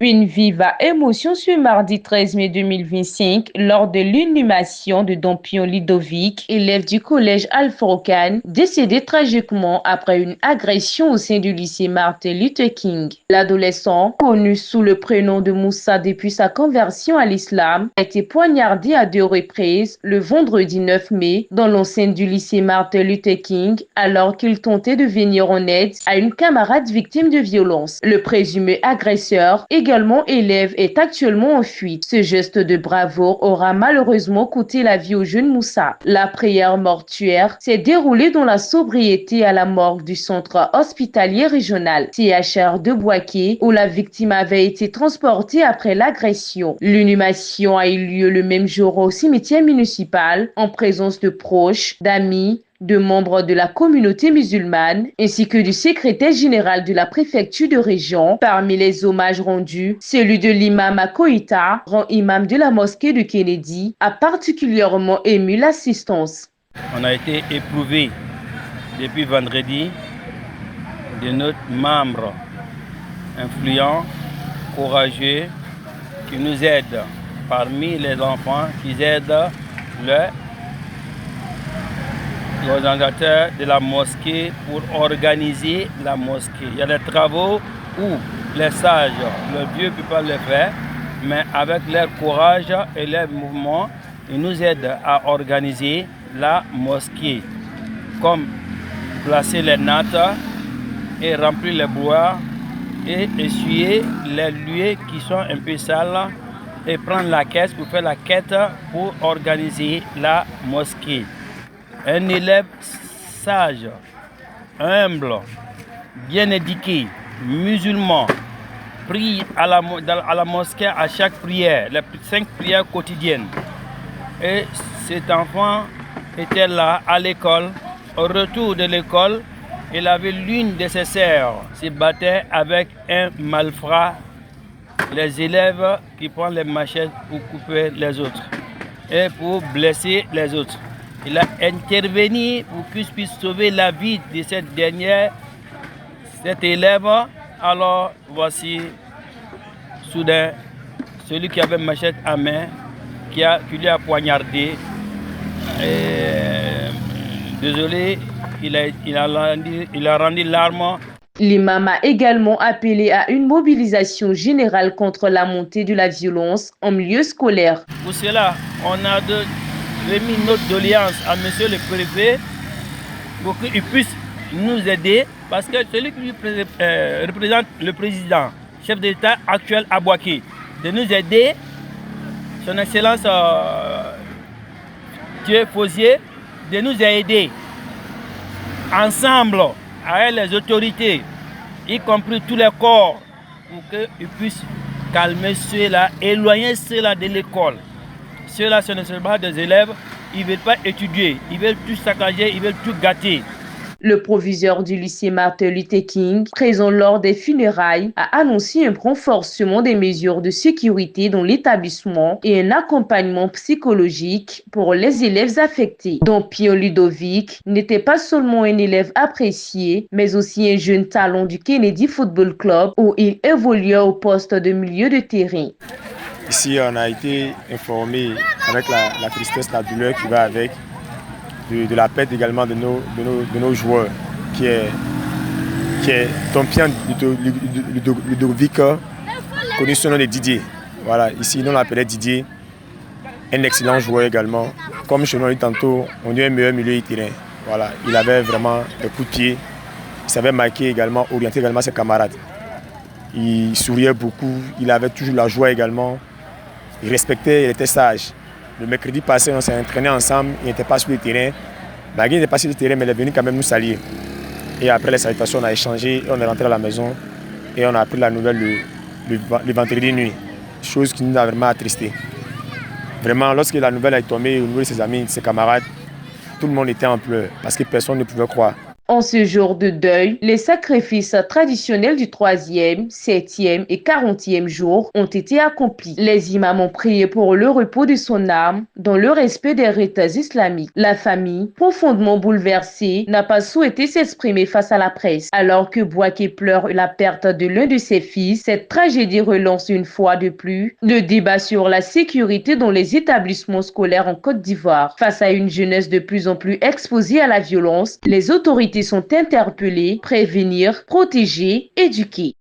Une viva émotion ce mardi 13 mai 2025 lors de l'inhumation de Dompion Ludovic, élève du collège Al-Furqan, décédé tragiquement après une agression au sein du lycée Martin Luther King. L'adolescent, connu sous le prénom de Moussa depuis sa conversion à l'islam, a été poignardé à 2 reprises le vendredi 9 mai dans l'enceinte du lycée Martin Luther King alors qu'il tentait de venir en aide à une camarade victime de violence. Le présumé agresseur, également élève, est actuellement en fuite. Ce geste de bravoure aura malheureusement coûté la vie au jeune Moussa. La prière mortuaire s'est déroulée dans la sobriété à la morgue du centre hospitalier régional CHR de Bouaké, où la victime avait été transportée après l'agression. L'inhumation a eu lieu le même jour au cimetière municipal en présence de proches, d'amis, de membres de la communauté musulmane ainsi que du secrétaire général de la préfecture de région. Parmi les hommages rendus, celui de l'imam Akoïta, grand imam de la mosquée de Kennedy, a particulièrement ému l'assistance. On a été éprouvé depuis vendredi de notre membre influent, courageux, qui nous aide parmi les enfants, qui aident l'organisateur de la mosquée pour organiser la mosquée. Il y a des travaux où les sages, le vieux ne peuvent pas le faire, mais avec leur courage et leur mouvement, ils nous aident à organiser la mosquée, comme placer les nattes et remplir les bois et essuyer les lieux qui sont un peu sales et prendre la caisse pour faire la quête pour organiser la mosquée. Un élève sage, humble, bien éduqué, musulman, prie à la mosquée à chaque prière, les 5 prières quotidiennes. Et cet enfant était là à l'école. Au retour de l'école, il avait l'une de ses sœurs se battait avec un malfrat, les élèves qui prennent les machettes pour couper les autres et pour blesser les autres. Il a intervenu pour qu'il puisse sauver la vie de cette dernière, cet élève. Alors voici soudain celui qui avait machette à main qui lui a poignardé. Désolé, il a rendu l'arme. L'imam a également appelé à une mobilisation générale contre la montée de la violence en milieu scolaire. Pour cela, on a remis notre doléance à monsieur le préfet pour qu'il puisse nous aider parce que celui qui représente le président, chef d'État actuel à Bouaké, de nous aider, son excellence Dieu Fosier, de nous aider ensemble avec les autorités, y compris tous les corps, pour qu'ils puissent calmer ceux-là, éloigner ceux-là de l'école. Ceux-là, ce ne sont pas des élèves, ils ne veulent pas étudier, ils veulent tout saccager, ils veulent tout gâter. Le proviseur du lycée Martin Luther King, présent lors des funérailles, a annoncé un renforcement des mesures de sécurité dans l'établissement et un accompagnement psychologique pour les élèves affectés. Dompion Ludovic n'était pas seulement un élève apprécié, mais aussi un jeune talent du Kennedy Football Club où il évoluait au poste de milieu de terrain. Ici, on a été informé avec la tristesse, la douleur qui va avec, de la perte également de nos joueurs, qui est Dompion Ludovic, connu sous le nom de Didier. Voilà, ici, nous l'appelait Didier, un excellent joueur également. Comme chez nous dit tantôt, on dit un meilleur milieu de terrain. Voilà, il avait vraiment des coups de pied, il savait marquer également, orienter également ses camarades. Il souriait beaucoup, il avait toujours la joie également. Il respectait, il était sage. Le mercredi passé, on s'est entraîné ensemble, il n'était pas sur le terrain. Il n'était pas sur le terrain, mais il est venu quand même nous saluer. Et après les salutations, on a échangé, on est rentré à la maison et on a appris la nouvelle le vendredi nuit. Chose qui nous a vraiment attristés. Vraiment, lorsque la nouvelle est tombée au niveau de ses amis, de ses camarades, tout le monde était en pleurs parce que personne ne pouvait croire. En ce jour de deuil, les sacrifices traditionnels du 3e, 7e et 40e jour ont été accomplis. Les imams ont prié pour le repos de son âme dans le respect des rites islamiques. La famille, profondément bouleversée, n'a pas souhaité s'exprimer face à la presse. Alors que Bouaké pleure la perte de l'un de ses fils, cette tragédie relance une fois de plus le débat sur la sécurité dans les établissements scolaires en Côte d'Ivoire. Face à une jeunesse de plus en plus exposée à la violence, les autorités sont interpellées, prévenir, protéger, éduquer.